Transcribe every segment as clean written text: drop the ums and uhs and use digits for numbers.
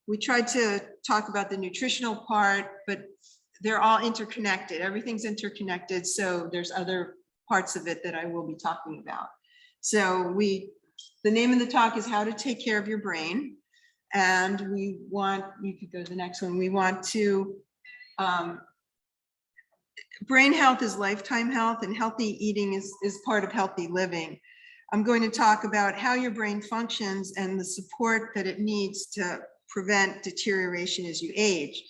We tried to talk about the nutritional part, but they're all interconnected. Everything's interconnected. So there's other parts of it that I will be talking about. So the name of the talk is How to Take Care of Your Brain. And you could go to the next one. We want to, brain health is lifetime health, and healthy eating is part of healthy living. I'm going to talk about how your brain functions and the support that it needs to prevent deterioration as you age.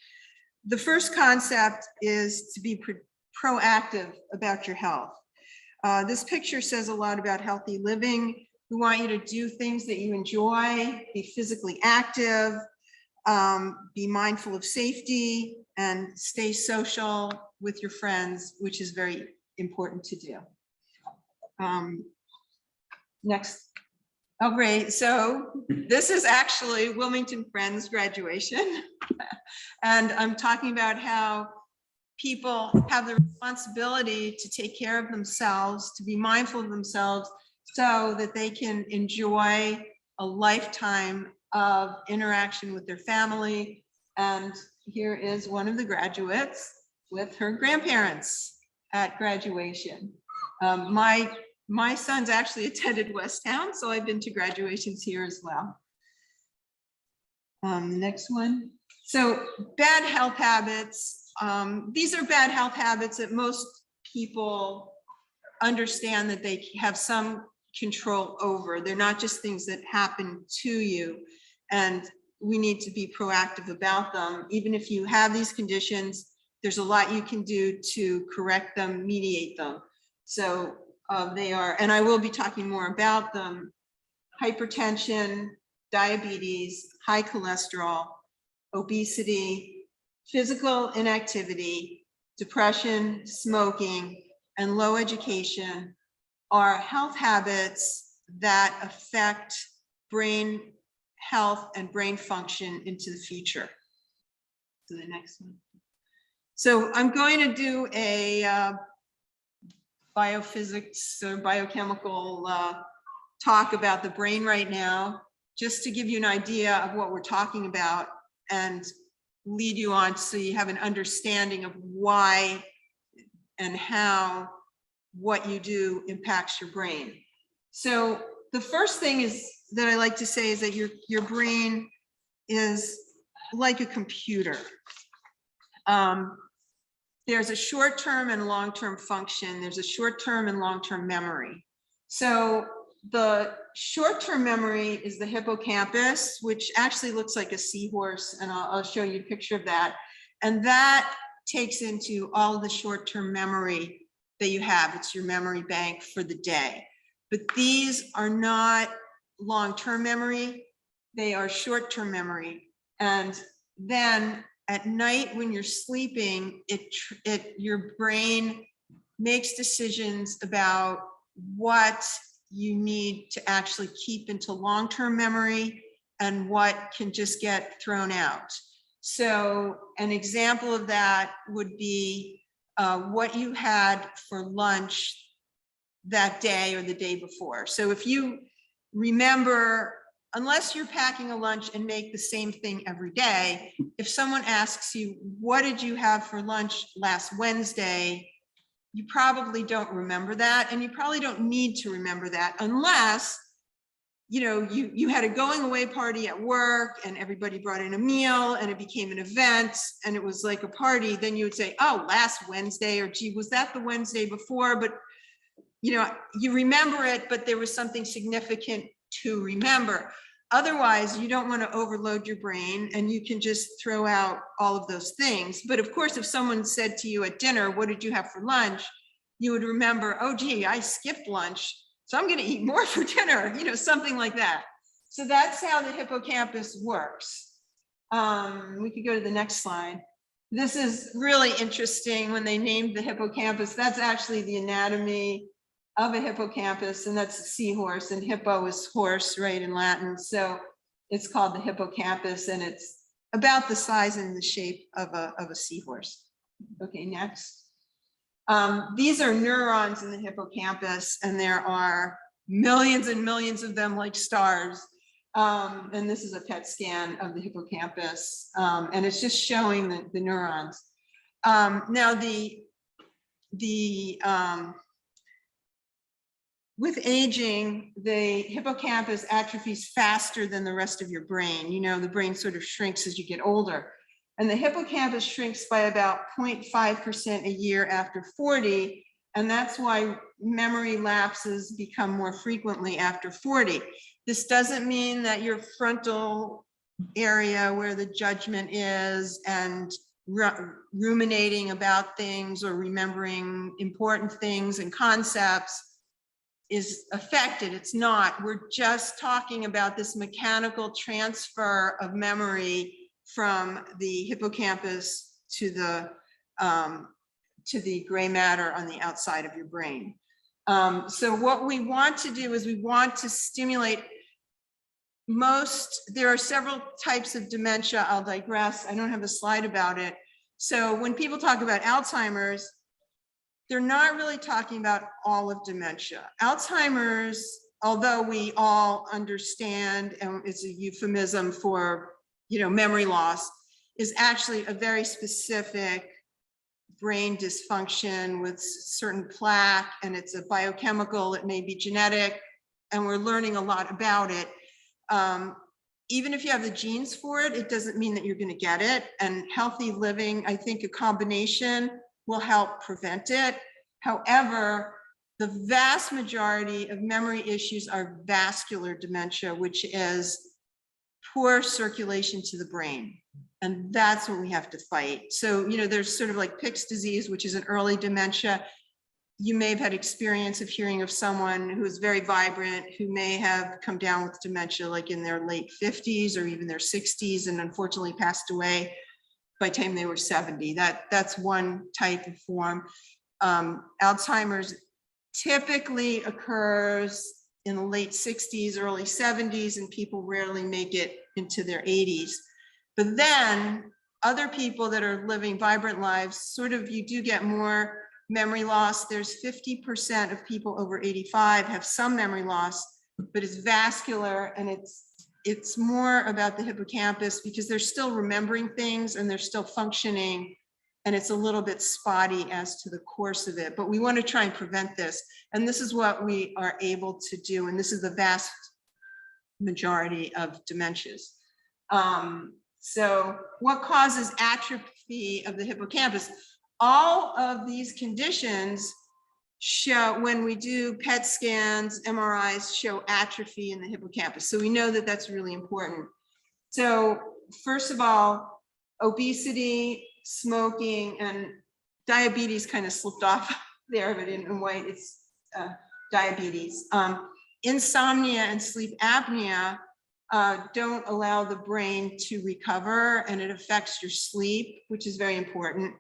The first concept is to be proactive about your health. This picture says a lot about healthy living. We want you to do things that you enjoy, be physically active, be mindful of safety, and stay social with your friends, which is very important to do. Next. Oh, great. So this is actually Wilmington Friends graduation. And I'm talking about how people have the responsibility to take care of themselves, to be mindful of themselves, so that they can enjoy a lifetime of interaction with their family. And here is one of the graduates with her grandparents at graduation. My son's actually attended Westtown, so I've been to graduations here as well. Next one. So bad health habits. These are bad health habits that most people understand that they have some control over. They're not just things that happen to you, and we need to be proactive about them. Even if you have these conditions, there's a lot you can do to correct them, mediate them. So they are, and I will be talking more about them: hypertension, diabetes, high cholesterol, obesity, physical inactivity, depression, smoking, and low education are health habits that affect brain health and brain function into the future. So the next one. So I'm going to do a biophysics or biochemical talk about the brain right now, just to give you an idea of what we're talking about and lead you on so you have an understanding of why and how what you do impacts your brain. So the first thing is that I like to say is that your brain is like a computer. There's a short-term and long-term function. There's a short-term and long-term memory. So the short-term memory is the hippocampus, which actually looks like a seahorse, and I'll show you a picture of that. And that takes into all of the short-term memory that you have. It's your memory bank for the day. But these are not long-term memory. They are short-term memory. And then at night when you're sleeping, your brain makes decisions about what you need to actually keep into long-term memory and what can just get thrown out. So an example of that would be what you had for lunch that day or the day before. So if you remember, unless you're packing a lunch and make the same thing every day, if someone asks you, what did you have for lunch last Wednesday? You probably don't remember that, and you probably don't need to remember that unless you had a going away party at work and everybody brought in a meal and it became an event and it was like a party. Then you would say, oh, last Wednesday, or gee, was that the Wednesday before? But you remember it, but there was something significant to remember. Otherwise, you don't want to overload your brain, and you can just throw out all of those things. But of course, if someone said to you at dinner, what did you have for lunch? You would remember, oh, gee, I skipped lunch, so I'm going to eat more for dinner, something like that. So that's how the hippocampus works. We could go to the next slide. This is really interesting. When they named the hippocampus, that's actually the anatomy of a hippocampus, and that's a seahorse, and hippo is horse, right, in Latin. So it's called the hippocampus, and it's about the size and the shape of a seahorse. Okay, next. These are neurons in the hippocampus, and there are millions and millions of them, like stars. And this is a PET scan of the hippocampus, and it's just showing the neurons. Now with aging, the hippocampus atrophies faster than the rest of your brain. You know, the brain sort of shrinks as you get older. And the hippocampus shrinks by about 0.5% a year after 40. And that's why memory lapses become more frequently after 40. This doesn't mean that your frontal area where the judgment is and ruminating about things or remembering important things and concepts is affected. It's not. We're just talking about this mechanical transfer of memory from the hippocampus to the gray matter on the outside of your brain. So what we want to do is we want to stimulate there are several types of dementia. I'll digress. I don't have a slide about it. So when people talk about Alzheimer's, they're not really talking about all of dementia. Alzheimer's, although we all understand, and it's a euphemism for, you know, memory loss, is actually a very specific brain dysfunction with certain plaque, and it's a biochemical, it may be genetic, and we're learning a lot about it. Even if you have the genes for it, it doesn't mean that you're going to get it. And healthy living, I think a combination will help prevent it. However, the vast majority of memory issues are vascular dementia, which is poor circulation to the brain. And that's what we have to fight. So, you know, there's sort of like Pick's disease, which is an early dementia. You may have had experience of hearing of someone who is very vibrant, who may have come down with dementia like in their late 50s or even their 60s, and unfortunately passed away by the time they were 70. That's one type of form. Alzheimer's typically occurs in the late 60s, early 70s, and people rarely make it into their 80s. But then other people that are living vibrant lives, sort of, you do get more memory loss. There's 50% of people over 85 have some memory loss, but it's vascular, and it's more about the hippocampus because they're still remembering things and they're still functioning, and it's a little bit spotty as to the course of it. But we want to try and prevent this, and this is what we are able to do, and this is the vast majority of dementias. So what causes atrophy of the hippocampus? All of these conditions show, when we do PET scans, MRIs, show atrophy in the hippocampus. So we know that that's really important. So first of all, obesity, smoking, and diabetes kind of slipped off there, but in white it's diabetes. Insomnia and sleep apnea don't allow the brain to recover, and it affects your sleep, which is very important.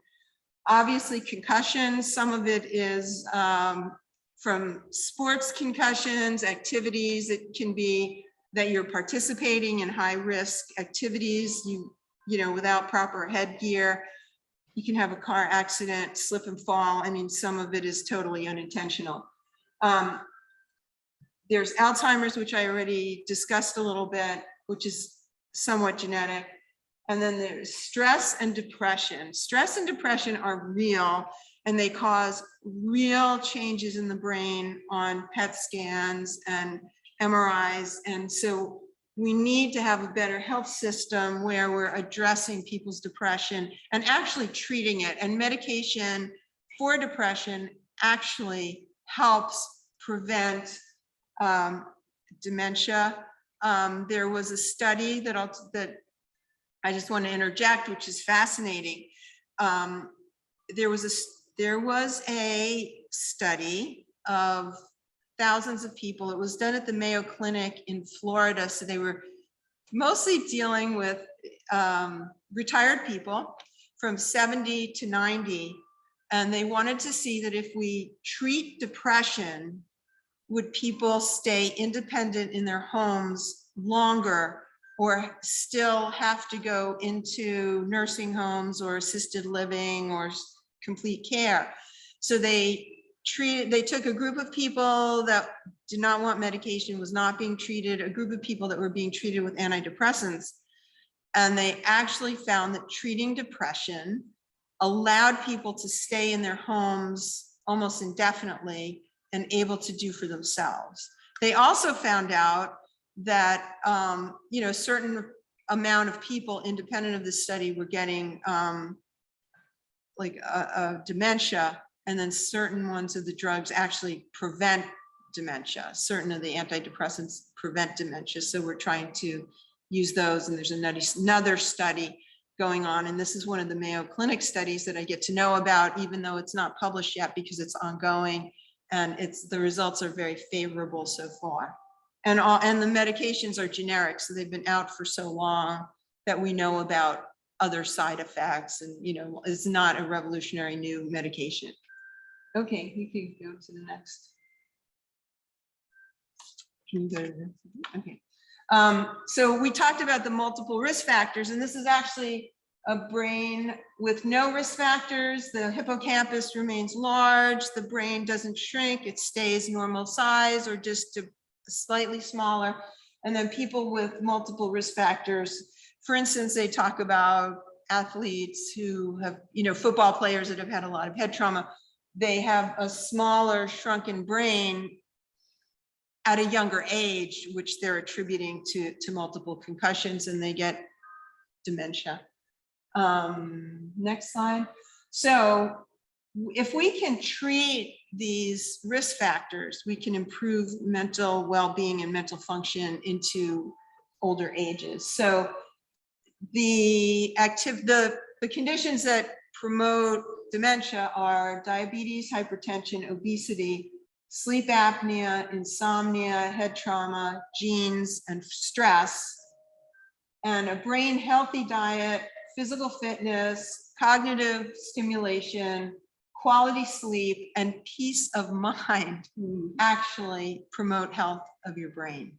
Obviously, concussions, some of it is from sports concussions, activities. It can be that you're participating in high-risk activities, you know, without proper headgear. You can have a car accident, slip and fall. I mean, some of it is totally unintentional. There's Alzheimer's, which I already discussed a little bit, which is somewhat genetic. And then there's stress and depression. Stress and depression are real, and they cause real changes in the brain on PET scans and MRIs. And so we need to have a better health system where we're addressing people's depression and actually treating it. And medication for depression actually helps prevent dementia. There was a study that I just want to interject, which is fascinating. There was a study of thousands of people. It was done at the Mayo Clinic in Florida. So they were mostly dealing with retired people from 70 to 90. And they wanted to see that if we treat depression, would people stay independent in their homes longer, or still have to go into nursing homes or assisted living or complete care? So they took a group of people that did not want medication, was not being treated, a group of people that were being treated with antidepressants. And they actually found that treating depression allowed people to stay in their homes almost indefinitely and able to do for themselves. They also found out that, a certain amount of people independent of this study were getting like a dementia, and then certain ones of the drugs actually prevent dementia. Certain of the antidepressants prevent dementia. So we're trying to use those, and there's another study going on, and this is one of the Mayo Clinic studies that I get to know about, even though it's not published yet because it's ongoing, and the results are very favorable so far. And the medications are generic, so they've been out for so long that we know about other side effects, and it's not a revolutionary new medication. Okay, you can go to the next. Can you go to the okay. So we talked about the multiple risk factors, and this is actually a brain with no risk factors. The hippocampus remains large, the brain doesn't shrink, it stays normal size or just slightly smaller. And then people with multiple risk factors, for instance, they talk about athletes who have, football players that have had a lot of head trauma. They have a smaller shrunken brain at a younger age, which they're attributing to multiple concussions, and they get dementia. Next slide. So if we can treat these risk factors, we can improve mental well-being and mental function into older ages. So the conditions that promote dementia are diabetes, hypertension, obesity, sleep apnea, insomnia, head trauma, genes, and stress. And a brain healthy diet, physical fitness, cognitive stimulation, quality sleep, and peace of mind actually promote health of your brain.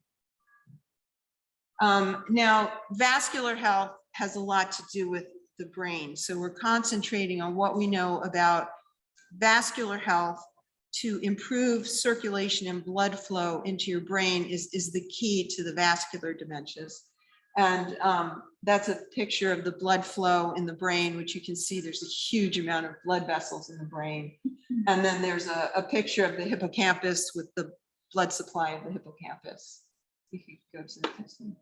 Now, vascular health has a lot to do with the brain. So we're concentrating on what we know about vascular health to improve circulation and blood flow into your brain is the key to the vascular dementias. And that's a picture of the blood flow in the brain, which you can see there's a huge amount of blood vessels in the brain. And then there's a picture of the hippocampus with the blood supply of the hippocampus. If you go to the next one.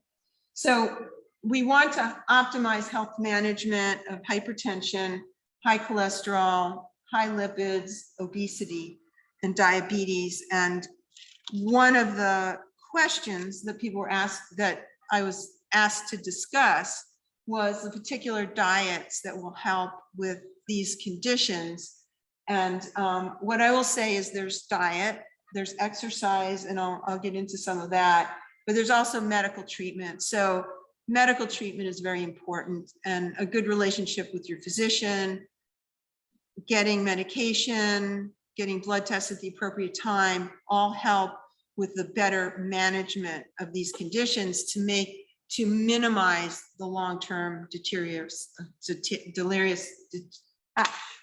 So we want to optimize health management of hypertension, high cholesterol, high lipids, obesity, and diabetes. And one of the questions that people were asked, that I was asked to discuss, was the particular diets that will help with these conditions. And what I will say is there's diet, there's exercise, and I'll get into some of that, but there's also medical treatment. So medical treatment is very important, and a good relationship with your physician, getting medication, getting blood tests at the appropriate time, all help with the better management of these conditions to minimize the long-term deleterious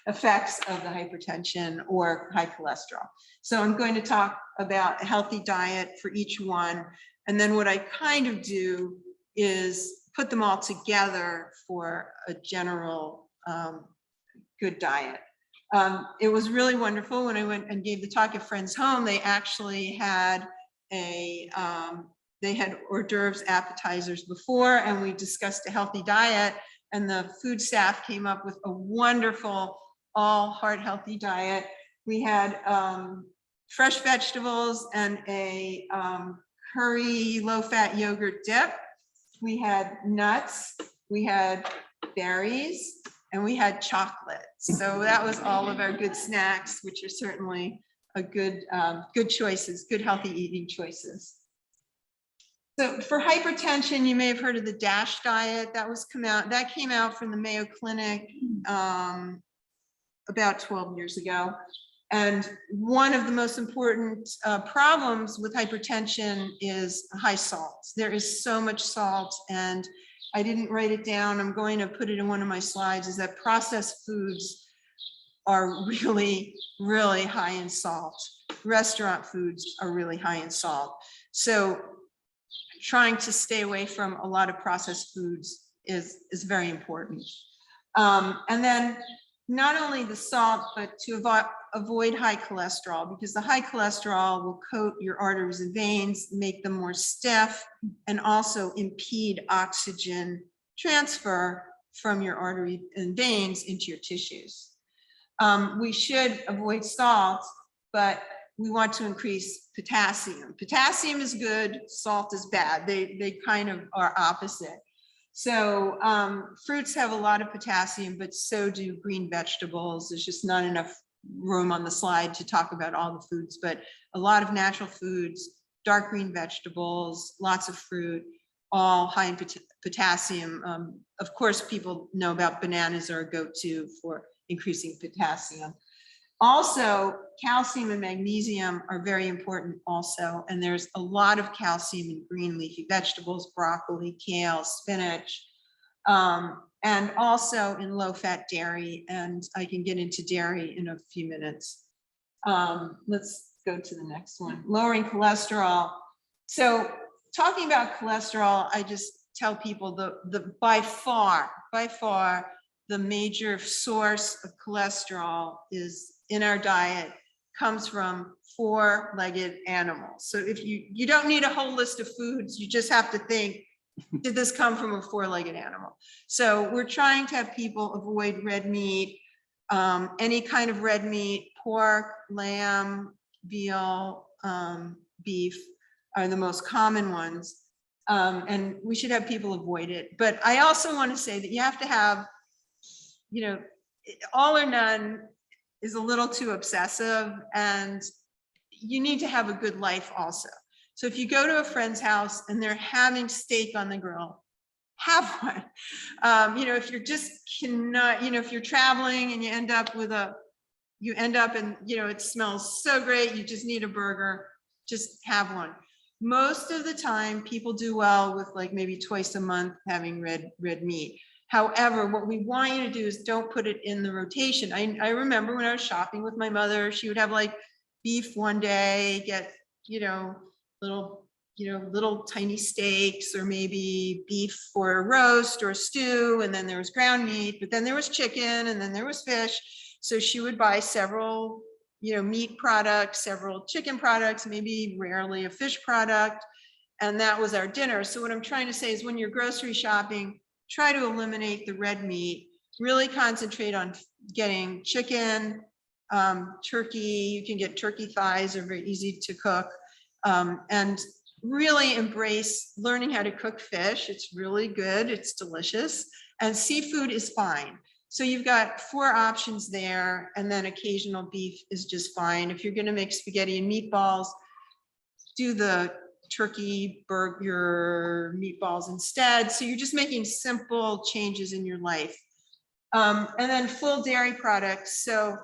effects of the hypertension or high cholesterol. So I'm going to talk about a healthy diet for each one. And then what I kind of do is put them all together for a general good diet. It was really wonderful when I went and gave the talk at Friends Home. They actually had they had hors d'oeuvres, appetizers before, and we discussed a healthy diet, and the food staff came up with a wonderful all heart healthy diet. We had fresh vegetables and a curry low-fat yogurt dip. We had nuts, we had berries, and we had chocolate. So that was all of our good snacks, which are certainly a good choices, good healthy eating choices. So for hypertension, you may have heard of the DASH diet. That came out from the Mayo Clinic about 12 years ago. And one of the most important problems with hypertension is high salt. There is so much salt, and I didn't write it down. I'm going to put it in one of my slides, is that processed foods are really, really high in salt. restaurant foods are really high in salt. So trying to stay away from a lot of processed foods is very important. And then not only the salt, but to avoid high cholesterol, because the high cholesterol will coat your arteries and veins, make them more stiff, and also impede oxygen transfer from your artery and veins into your tissues. We should avoid salt, but we want to increase potassium. Potassium is good, salt is bad. They kind of are opposite. So fruits have a lot of potassium, but so do green vegetables. There's just not enough room on the slide to talk about all the foods, but a lot of natural foods, dark green vegetables, lots of fruit, all high in potassium. Of course, people know about bananas are a go-to for increasing potassium. Also, calcium and magnesium are very important also, and there's a lot of calcium in green leafy vegetables, broccoli, kale, spinach, and also in low-fat dairy, and I can get into dairy in a few minutes. Let's go to the next one. Lowering cholesterol. So talking about cholesterol, I just tell people by far, the major source of cholesterol is in our diet comes from four-legged animals. So if you don't need a whole list of foods, you just have to think, did this come from a four-legged animal? So we're trying to have people avoid red meat, any kind of red meat, pork, lamb, veal, beef are the most common ones. And we should have people avoid it. But I also want to say that you have to have, all or none is a little too obsessive, and you need to have a good life also. So if you go to a friend's house and they're having steak on the grill, have one. If you're just cannot, if you're traveling and you end up and, it smells so great, you just need a burger, just have one. Most of the time people do well with like maybe twice a month having red meat. However, what we want you to do is don't put it in the rotation. I remember when I was shopping with my mother, she would have like beef one day, get, little tiny steaks, or maybe beef for a roast or a stew. And then there was ground meat, but then there was chicken, and then there was fish. So she would buy several, meat products, several chicken products, maybe rarely a fish product. And that was our dinner. So what I'm trying to say is when you're grocery shopping, try to eliminate the red meat, really concentrate on getting chicken, turkey. You can get turkey thighs, are very easy to cook, and really embrace learning how to cook fish. It's really good, it's delicious, and seafood is fine. So you've got 4 options there, and then occasional beef is just fine. If you're gonna make spaghetti and meatballs, do the turkey burger meatballs instead. So you're just making simple changes in your life. And then full dairy products. So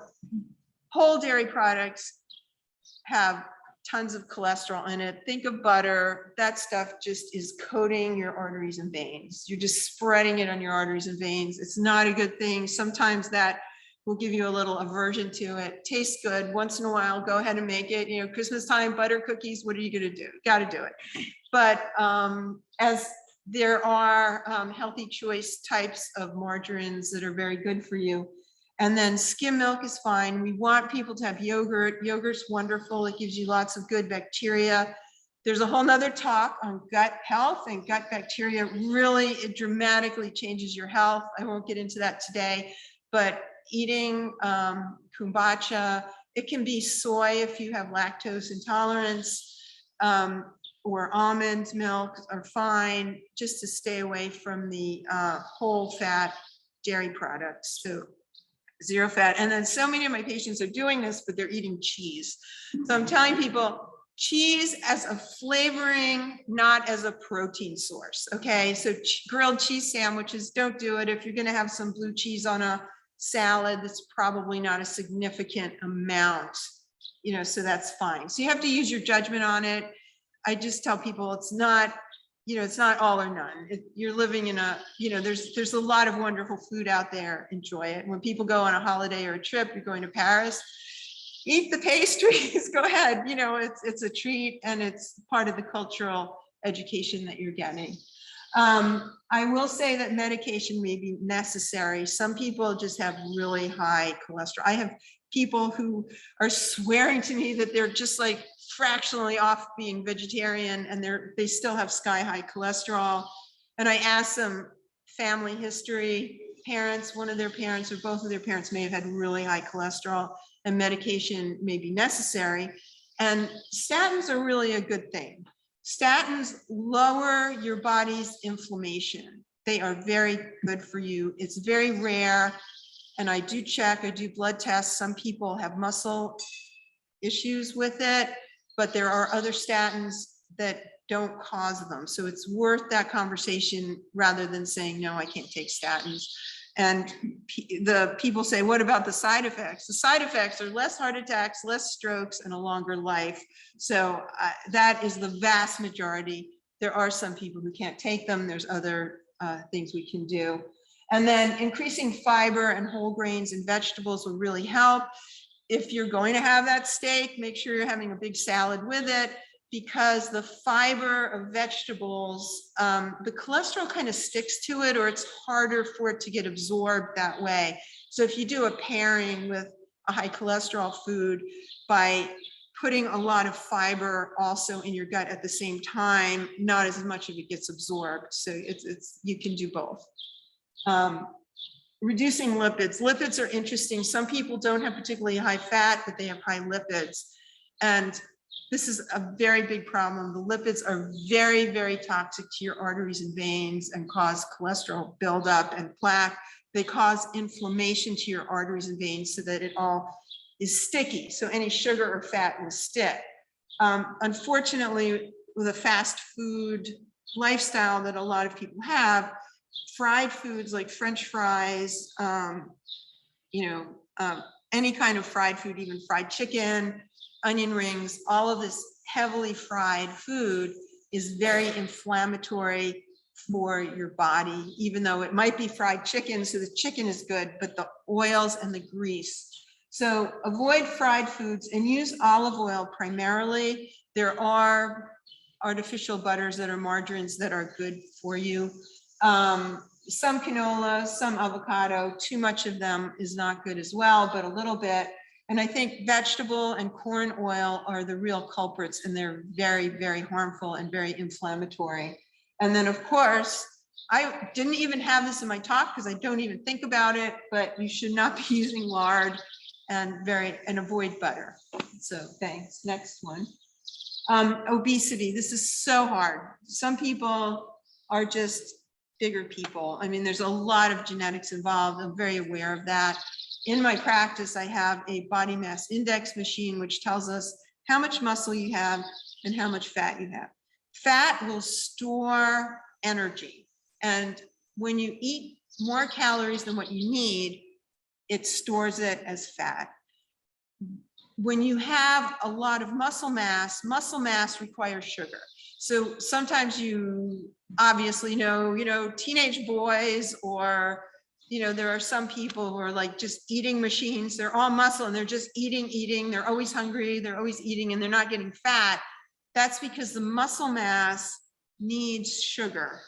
whole dairy products have tons of cholesterol in it. Think of butter. That stuff just is coating your arteries and veins. You're just spreading it on your arteries and veins. It's not a good thing. Sometimes that will give you a little aversion to it. Tastes good once in a while, go ahead and make it. Christmas time, butter cookies, what are you gonna do? Got to do it. But as there are healthy choice types of margarines that are very good for you. And then skim milk is fine. We want people to have yogurt. Yogurt's wonderful. It gives you lots of good bacteria. There's a whole nother talk on gut health, and gut bacteria really, it dramatically changes your health. I won't get into that today, but eating kombucha, it can be soy if you have lactose intolerance, or almond milk are fine, just to stay away from the whole fat dairy products. So 0 fat. And then so many of my patients are doing this, but they're eating cheese. So I'm telling people, cheese as a flavoring, not as a protein source. Okay, so grilled cheese sandwiches, don't do it. If you're gonna have some blue cheese on a salad, that's probably not a significant amount, so that's fine. So you have to use your judgment on it. I just tell people it's not, it's not all or none. You're living in a, there's a lot of wonderful food out there. Enjoy it. When people go on a holiday or a trip, you're going to Paris, eat the pastries, go ahead. You know, it's a treat and it's part of the cultural education that you're getting. I will say that medication may be necessary. Some people just have really high cholesterol. I have people who are swearing to me that they're just like fractionally off being vegetarian and they still have sky high cholesterol. And I ask them family history, parents, one of their parents or both of their parents may have had really high cholesterol and medication may be necessary. And statins are really a good thing. Statins lower your body's inflammation. They are very good for you. It's very rare. And I do blood tests. Some people have muscle issues with it, but there are other statins that don't cause them. So it's worth that conversation rather than saying, no, I can't take statins. And the people say, what about the side effects? The side effects are less heart attacks, less strokes, and a longer life. So that is the vast majority. There are some people who can't take them. There's other things we can do. And then increasing fiber and whole grains and vegetables will really help. If you're going to have that steak, make sure you're having a big salad with it, because the fiber of vegetables, the cholesterol kind of sticks to it, or it's harder for it to get absorbed that way. So if you do a pairing with a high cholesterol food by putting a lot of fiber also in your gut at the same time, not as much of it gets absorbed. So you can do both. Reducing lipids. Lipids are interesting. Some people don't have particularly high fat, but they have high lipids. And this is a very big problem. The lipids are very, very toxic to your arteries and veins and cause cholesterol buildup and plaque. They cause inflammation to your arteries and veins so that it all is sticky. So any sugar or fat will stick. Unfortunately, with a fast food lifestyle that a lot of people have, fried foods like French fries, any kind of fried food, even fried chicken, onion rings, all of this heavily fried food is very inflammatory for your body, even though it might be fried chicken. So the chicken is good, but the oils and the grease. So avoid fried foods and use olive oil primarily. There are artificial butters that are margarines that are good for you. Some canola, some avocado, too much of them is not good as well, but a little bit. And I think vegetable and corn oil are the real culprits, and they're very, very harmful and very inflammatory. And then of course, I didn't even have this in my talk because I don't even think about it, but you should not be using lard and avoid butter. So thanks. Next one. Obesity. This is so hard. Some people are just bigger people. I mean, there's a lot of genetics involved. I'm very aware of that. In my practice, I have a body mass index machine, which tells us how much muscle you have and how much fat you have. Fat will store energy. And when you eat more calories than what you need, it stores it as fat. When you have a lot of muscle mass requires sugar. So sometimes you obviously know, teenage boys, or, there are some people who are like just eating machines. They're all muscle and they're just eating. They're always hungry. They're always eating and they're not getting fat. That's because the muscle mass needs sugar.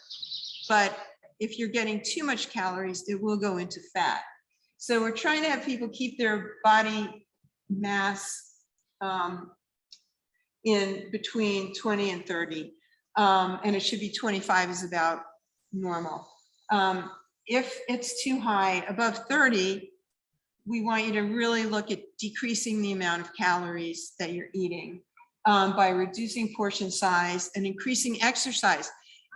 But if you're getting too much calories, it will go into fat. So we're trying to have people keep their body mass in between 20 and 30. And it should be 25 is about normal. If it's too high, above 30, we want you to really look at decreasing the amount of calories that you're eating by reducing portion size and increasing exercise.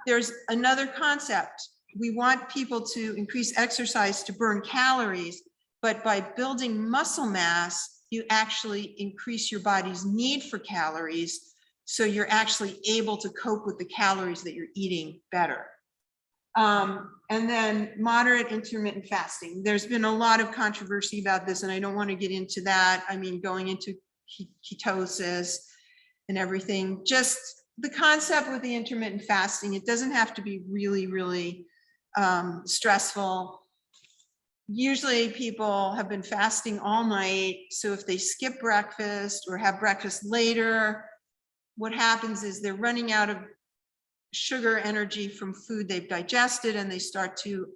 There's another concept. We want people to increase exercise to burn calories, but by building muscle mass, you actually increase your body's need for calories. So you're actually able to cope with the calories that you're eating better. And then moderate intermittent fasting. There's been a lot of controversy about this, and I don't want to get into that. I mean, going into ketosis and everything, just the concept with the intermittent fasting, it doesn't have to be really, really stressful. usually people have been fasting all night. So if they skip breakfast or have breakfast later, what happens is they're running out of sugar energy from food they've digested, and they start to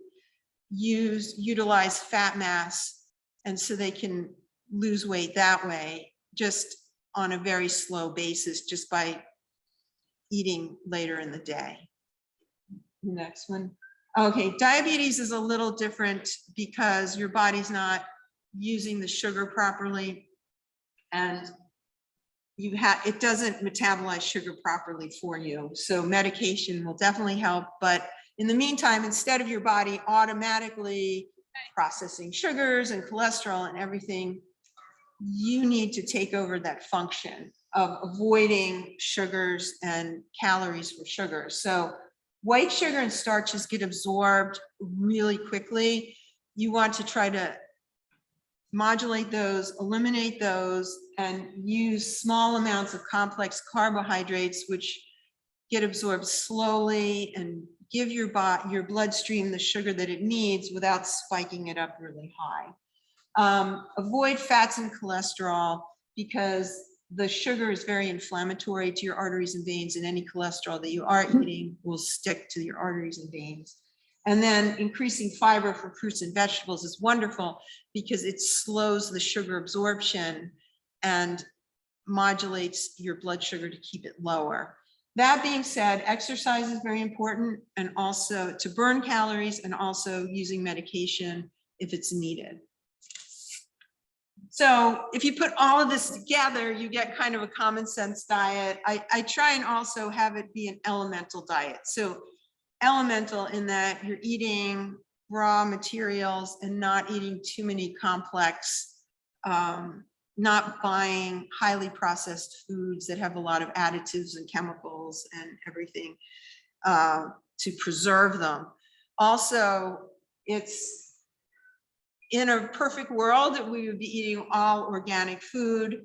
utilize fat mass. And so they can lose weight that way, just on a very slow basis, just by eating later in the day. Next one. Okay, diabetes is a little different because your body's not using the sugar properly, and it doesn't metabolize sugar properly for you. So medication will definitely help, but in the meantime, instead of your body automatically processing sugars and cholesterol and everything, you need to take over that function of avoiding sugars and calories for sugar. So white sugar and starches get absorbed really quickly. You want to try to modulate those, eliminate those, and use small amounts of complex carbohydrates, which get absorbed slowly and give your bloodstream the sugar that it needs without spiking it up really high. Avoid fats and cholesterol, because the sugar is very inflammatory to your arteries and veins, and any cholesterol that you are eating will stick to your arteries and veins. And then increasing fiber for fruits and vegetables is wonderful because it slows the sugar absorption and modulates your blood sugar to keep it lower. That being said, exercise is very important, and also to burn calories, and also using medication if it's needed. So if you put all of this together, you get kind of a common sense diet. I try and also have it be an elemental diet. So elemental in that you're eating raw materials and not eating too many complex, not buying highly processed foods that have a lot of additives and chemicals and everything to preserve them. Also, it's in a perfect world that we would be eating all organic food.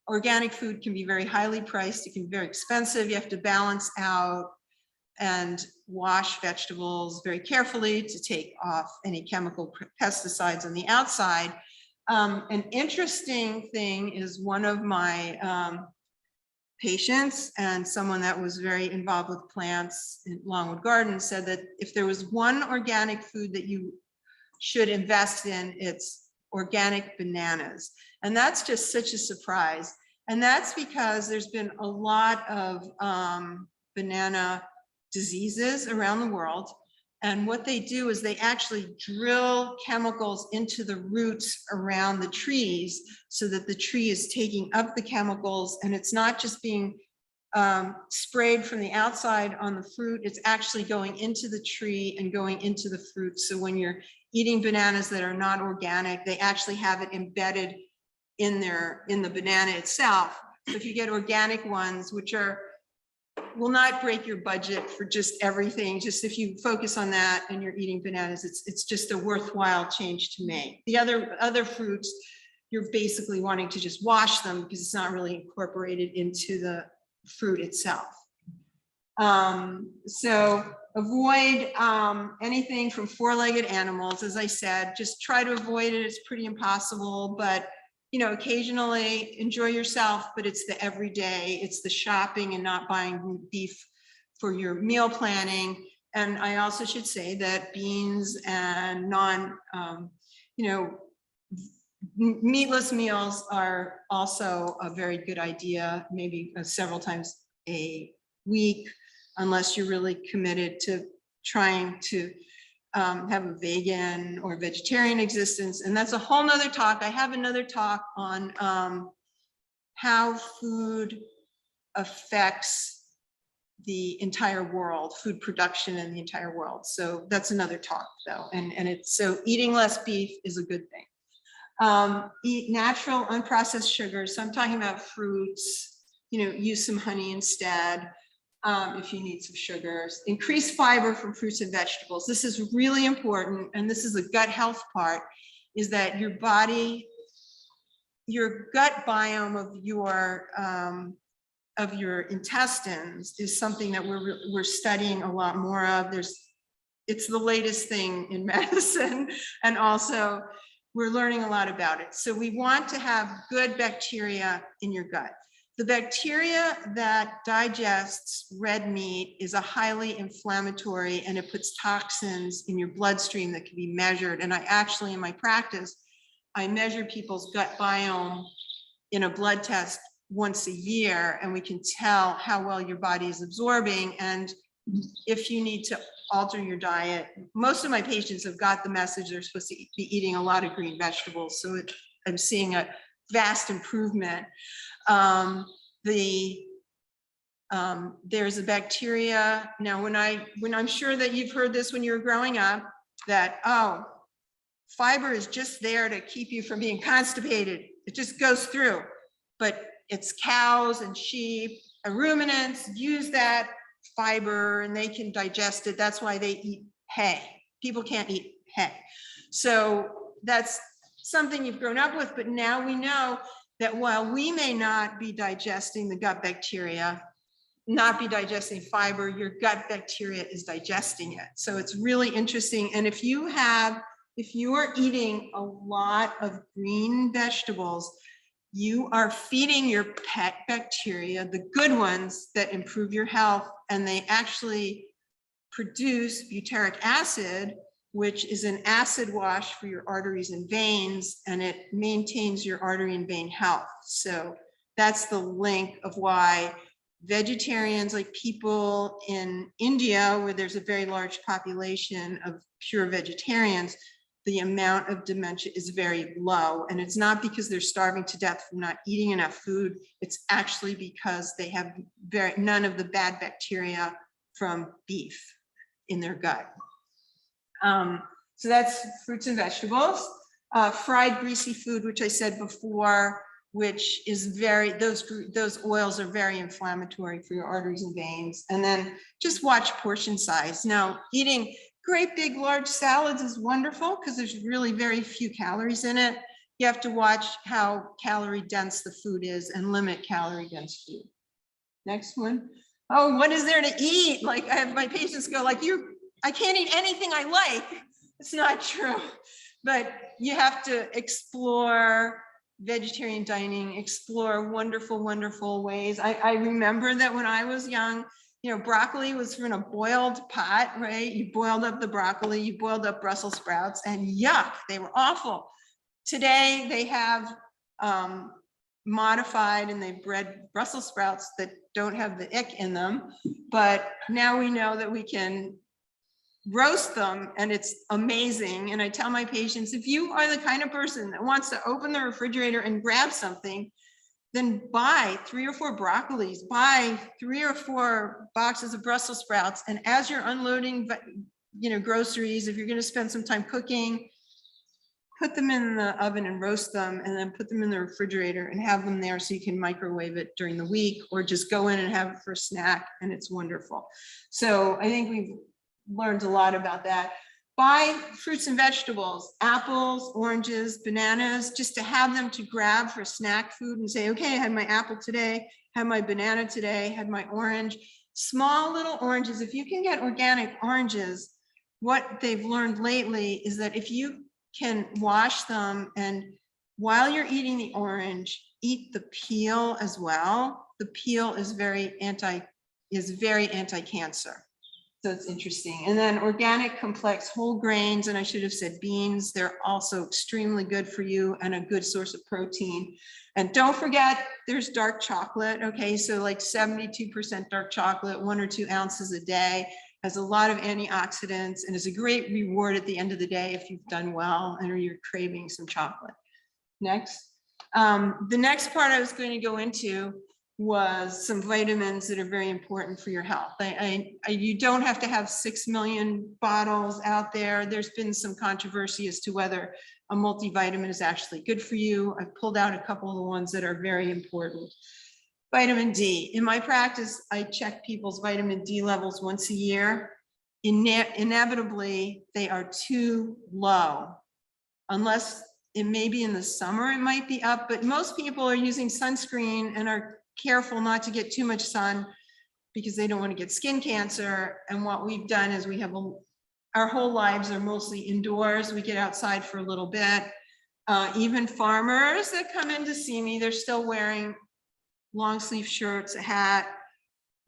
Organic food can be very highly priced. It can be very expensive. You have to balance out and wash vegetables very carefully to take off any chemical pesticides on the outside. An interesting thing is one of my patients, and someone that was very involved with plants in Longwood Gardens, said that if there was one organic food that you should invest in, it's organic bananas. And that's just such a surprise. And that's because there's been a lot of banana diseases around the world. And what they do is they actually drill chemicals into the roots around the trees so that the tree is taking up the chemicals, and it's not just being sprayed from the outside on the fruit, it's actually going into the tree and going into the fruit. So when you're eating bananas that are not organic, they actually have it embedded in the banana itself. So if you get organic ones, which will not break your budget for just everything, just if you focus on that and you're eating bananas, it's just a worthwhile change to make. The other fruits, you're basically wanting to just wash them because it's not really incorporated into the fruit itself. So avoid anything from four-legged animals. As I said, just try to avoid it. It's pretty impossible, but occasionally enjoy yourself, but it's the everyday, it's the shopping and not buying beef for your meal planning. And I also should say that beans and meatless meals are also a very good idea, maybe several times a week, unless you're really committed to trying to have a vegan or vegetarian existence. And that's a whole nother talk. I have another talk on how food affects the entire world, food production in the entire world. So that's another talk though. And it's, so eating less beef is a good thing. Eat natural unprocessed sugars. So I'm talking about fruits, use some honey instead. If you need some sugars. Increase fiber from fruits and vegetables. This is really important, and this is the gut health part, is that your gut biome of your intestines is something that we're studying a lot more of. it's the latest thing in medicine. And also we're learning a lot about it. So we want to have good bacteria in your gut. The bacteria that digests red meat is a highly inflammatory, and it puts toxins in your bloodstream that can be measured. And I actually, in my practice, I measure people's gut biome in a blood test once a year, and we can tell how well your body is absorbing and if you need to alter your diet. Most of my patients have got the message they're supposed to be eating a lot of green vegetables, so I'm seeing a vast improvement. There's a bacteria now. When I'm sure that you've heard this when you were growing up, that fiber is just there to keep you from being constipated. It just goes through. But it's cows and sheep and ruminants use that fiber and they can digest it. That's why they eat hay. People can't eat hay. So that's something you've grown up with, but now we know that while we may not be digesting the gut bacteria, not be digesting fiber, your gut bacteria is digesting it. So it's really interesting. And if you are eating a lot of green vegetables, you are feeding your pet bacteria, the good ones that improve your health, and they actually produce butyric acid, which is an acid wash for your arteries and veins, and it maintains your artery and vein health. So that's the link of why vegetarians, like people in India, where there's a very large population of pure vegetarians, the amount of dementia is very low. And it's not because they're starving to death from not eating enough food. It's actually because they have none of the bad bacteria from beef in their gut. So that's fruits and vegetables. Fried greasy food, which I said before, which is those oils are very inflammatory for your arteries and veins. And then just watch portion size. Now, eating great big large salads is wonderful because there's really very few calories in it. You have to watch how calorie dense the food is and limit calorie dense food. Next one. Oh, what is there to eat? Like, I have my patients go like, I can't eat anything I like. It's not true, but you have to explore vegetarian dining, explore wonderful, wonderful ways. I remember that when I was young, broccoli was in a boiled pot, right? You boiled up the broccoli, you boiled up Brussels sprouts, and yuck, they were awful. Today, they have modified and they've bred Brussels sprouts that don't have the ick in them. But now we know that we can roast them and it's amazing. And I tell my patients, if you are the kind of person that wants to open the refrigerator and grab something, then buy 3 or 4 broccolis, buy 3 or 4 boxes of Brussels sprouts. And as you're unloading, groceries, if you're going to spend some time cooking, put them in the oven and roast them, and then put them in the refrigerator and have them there so you can microwave it during the week, or just go in and have it for a snack, and it's wonderful. So I think we've learned a lot about that. Buy fruits and vegetables, apples, oranges, bananas, just to have them to grab for snack food and say, okay, I had my apple today, had my banana today, had my orange. Small little oranges, if you can get organic oranges, what they've learned lately is that if you can wash them and while you're eating the orange, eat the peel as well. The peel is very anti-cancer. So it's interesting. And then organic complex whole grains, and I should have said beans, they're also extremely good for you and a good source of protein. And don't forget, there's dark chocolate. Okay, so like 72% dark chocolate, 1 or 2 ounces a day, has a lot of antioxidants and is a great reward at the end of the day if you've done well and or you're craving some chocolate. Next. The next part I was going to go into was some vitamins that are very important for your health. You don't have to have 6 million bottles out there. There's been some controversy as to whether a multivitamin is actually good for you. I've pulled out a couple of the ones that are very important. Vitamin D. In my practice, I check people's vitamin D levels once a year. Inevitably, they are too low, unless it may be in the summer, it might be up, but most people are using sunscreen and are careful not to get too much sun because they don't want to get skin cancer. And what we've done is we have our whole lives are mostly indoors. We get outside for a little bit. Even farmers that come in to see me, they're still wearing long sleeve shirts, a hat.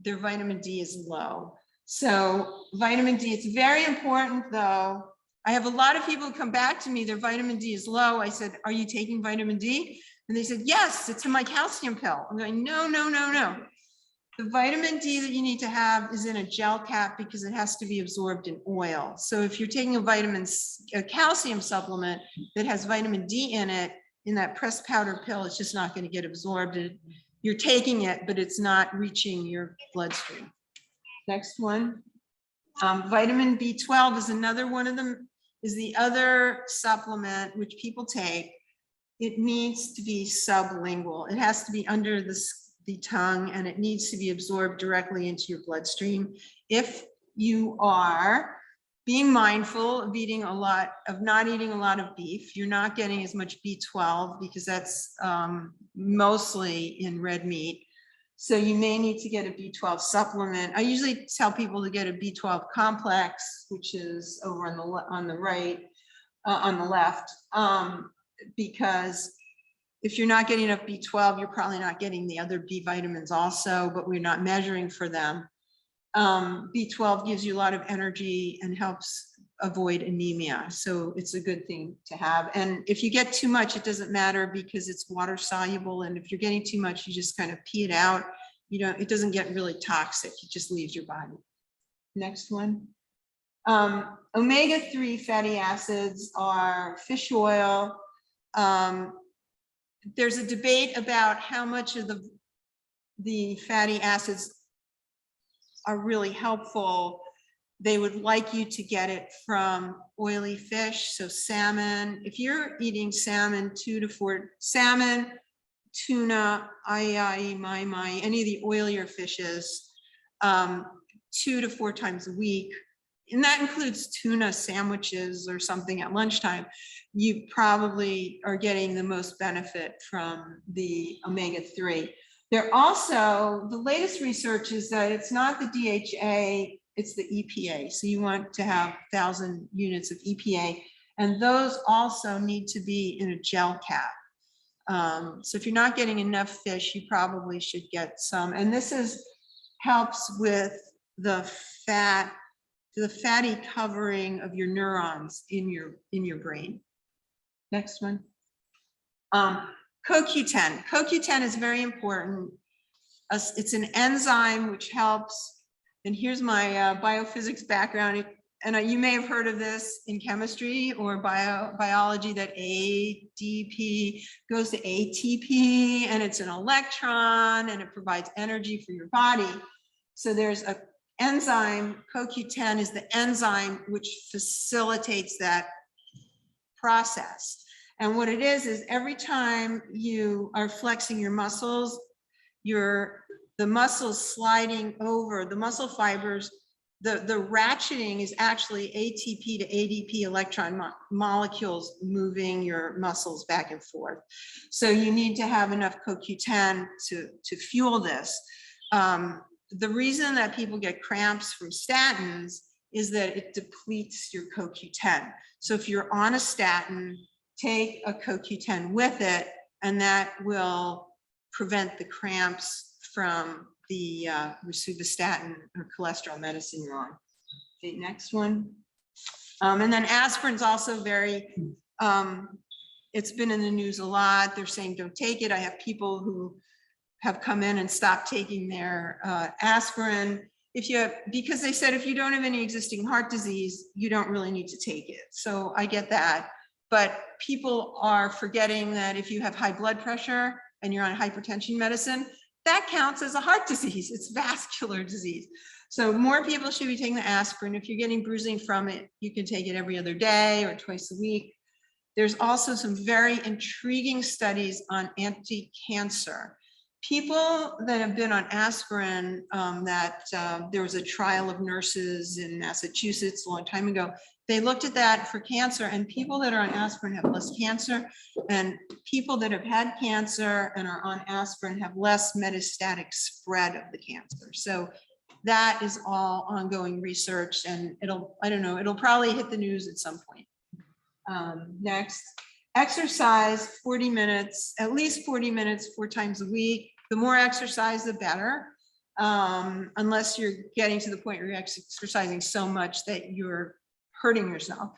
Their vitamin D is low. So vitamin D, it's very important though. I have a lot of people who come back to me, their vitamin D is low. I said, are you taking vitamin D? And they said, yes, it's in my calcium pill. I'm going, no, no, no, no. The vitamin D that you need to have is in a gel cap because it has to be absorbed in oil. So if you're taking a calcium supplement that has vitamin D in it, in that pressed powder pill, it's just not going to get absorbed. You're taking it, but it's not reaching your bloodstream. Next one. Vitamin B12 is another one of them, is the other supplement which people take. It needs to be sublingual. It has to be under the tongue, and it needs to be absorbed directly into your bloodstream. If you are being mindful of not eating a lot of beef, you're not getting as much B12 because that's mostly in red meat. So you may need to get a B12 supplement. I usually tell people to get a B12 complex, which is over on the right, on the left, because if you're not getting enough B12, you're probably not getting the other B vitamins also, but we're not measuring for them. B12 gives you a lot of energy and helps avoid anemia. So it's a good thing to have. And if you get too much, it doesn't matter because it's water soluble. And if you're getting too much, you just kind of pee it out. It doesn't get really toxic. It just leaves your body. Next one. Omega-3 fatty acids are fish oil. There's a debate about how much of the fatty acids are really helpful. They would like you to get it from oily fish, so salmon. If you're eating salmon, 2 to 4, salmon, tuna, mai, any of the oilier fishes, 2 to 4 times a week, and that includes tuna sandwiches or something at lunchtime, you probably are getting the most benefit from the omega-3. They're also, the latest research is that it's not the DHA, it's the EPA. So you want to have 1,000 units of EPA, and those also need to be in a gel cap. So if you're not getting enough fish, you probably should get some. And this helps with the fatty covering of your neurons in your brain. Next one. CoQ10. CoQ10 is very important. It's an enzyme which helps, and here's my biophysics background. And you may have heard of this in chemistry or biology, that ADP goes to ATP, and it's an electron, and it provides energy for your body. So there's a enzyme, CoQ10 is the enzyme which facilitates that process. And what it is every time you are flexing your muscles, the muscles sliding over, the muscle fibers, the ratcheting is actually ATP to ADP electron molecules moving your muscles back and forth. So you need to have enough CoQ10 to fuel this. The reason that people get cramps from statins is that it depletes your CoQ10. So if you're on a statin, take a CoQ10 with it, and that will prevent the cramps from the rosuvastatin or cholesterol medicine you're on. Okay, next one. And then aspirin's also very, it's been in the news a lot. They're saying don't take it. I have people who have come in and stopped taking their aspirin. Because they said if you don't have any existing heart disease, you don't really need to take it. So I get that. But people are forgetting that if you have high blood pressure and you're on hypertension medicine, that counts as a heart disease. It's vascular disease. So more people should be taking the aspirin. If you're getting bruising from it, you can take it every other day or twice a week. There's also some very intriguing studies on anti-cancer. People that have been on aspirin, there was a trial of nurses in Massachusetts a long time ago. They looked at that for cancer, and people that are on aspirin have less cancer, and people that have had cancer and are on aspirin have less metastatic spread of the cancer. So that is all ongoing research, and I don't know, it'll probably hit the news at some point. Next, exercise 40 minutes, at least 40 minutes, 4 times a week. The more exercise, the better. Unless you're getting to the point where you're exercising so much that you're hurting yourself.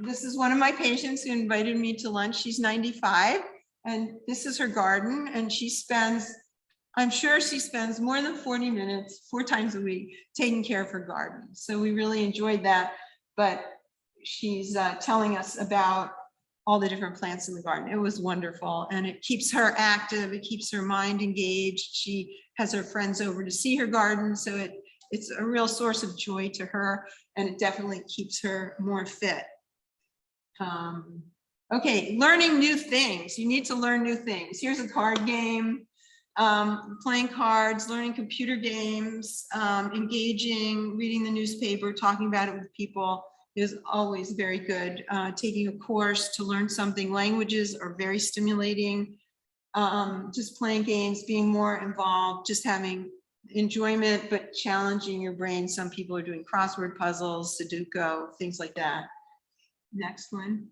This is one of my patients who invited me to lunch. She's 95, and this is her garden, and she spends, I'm sure she spends more than 40 minutes, 4 times a week, taking care of her garden. So we really enjoyed that, but she's telling us about all the different plants in the garden. It was wonderful, and it keeps her active. It keeps her mind engaged. She has her friends over to see her garden, so it's a real source of joy to her, and it definitely keeps her more fit. Okay, learning new things. You need to learn new things. Here's a card game, playing cards, learning computer games, engaging, reading the newspaper, talking about it with people is always very good. Taking a course to learn something. Languages are very stimulating. Just playing games, being more involved, just having enjoyment, but challenging your brain. Some people are doing crossword puzzles, Sudoku, things like that. Next one.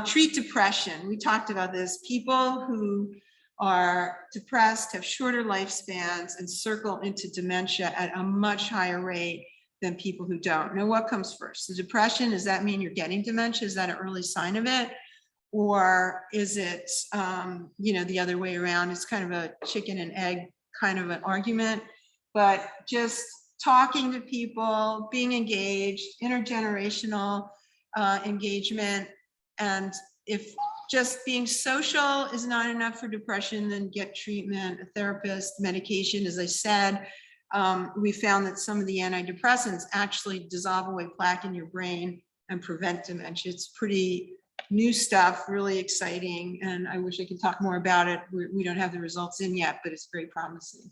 Treat depression. We talked about this. People who are depressed have shorter lifespans and circle into dementia at a much higher rate than people who don't. Now, what comes first? The depression, does that mean you're getting dementia? Is that an early sign of it? Or is it, you know, the other way around? It's kind of a chicken and egg kind of an argument, but just talking to people, being engaged, intergenerational engagement. And if just being social is not enough for depression, then get treatment, a therapist, medication. As I said, we found that some of the antidepressants actually dissolve away plaque in your brain and prevent dementia. It's pretty new stuff, really exciting, and I wish I could talk more about it. We don't have the results in yet, but it's very promising.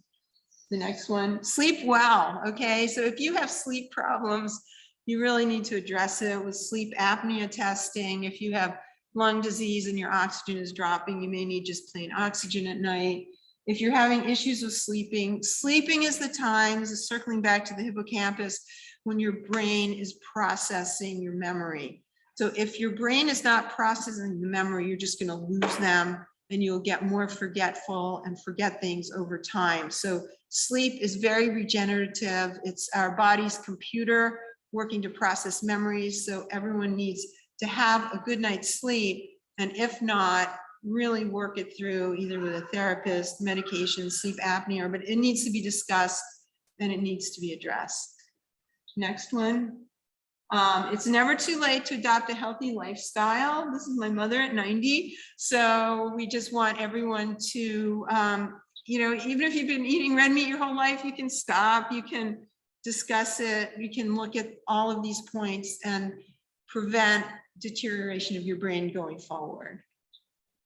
The next one, sleep well. Okay, so if you have sleep problems, you really need to address it with sleep apnea testing. If you have lung disease and your oxygen is dropping, you may need just plain oxygen at night. If you're having issues with sleeping, sleeping is the time, this is circling back to the hippocampus, when your brain is processing your memory. So if your brain is not processing the memory, you're just going to lose them, and you'll get more forgetful and forget things over time. So sleep is very regenerative. It's our body's computer working to process memories. So everyone needs to have a good night's sleep. And if not, really work it through either with a therapist, medication, sleep apnea, but it needs to be discussed and it needs to be addressed. Next one. It's never too late to adopt a healthy lifestyle. This is my mother at 90. So we just want everyone to, you know, even if you've been eating red meat your whole life, you can stop, you can discuss it, you can look at all of these points and prevent deterioration of your brain going forward.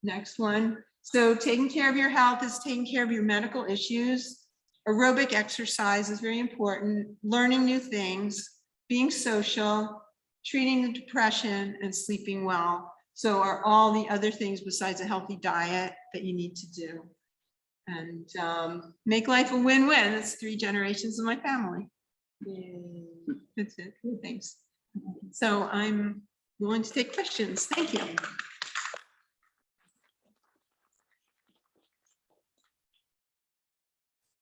Next one. So taking care of your health is taking care of your medical issues. Aerobic exercise is very important. Learning new things, being social, treating the depression, and sleeping well. So are all the other things besides a healthy diet that you need to do. And make life a win-win. That's 3 generations of my family. Yay. That's it. Thanks. So I'm willing to take questions. Thank you.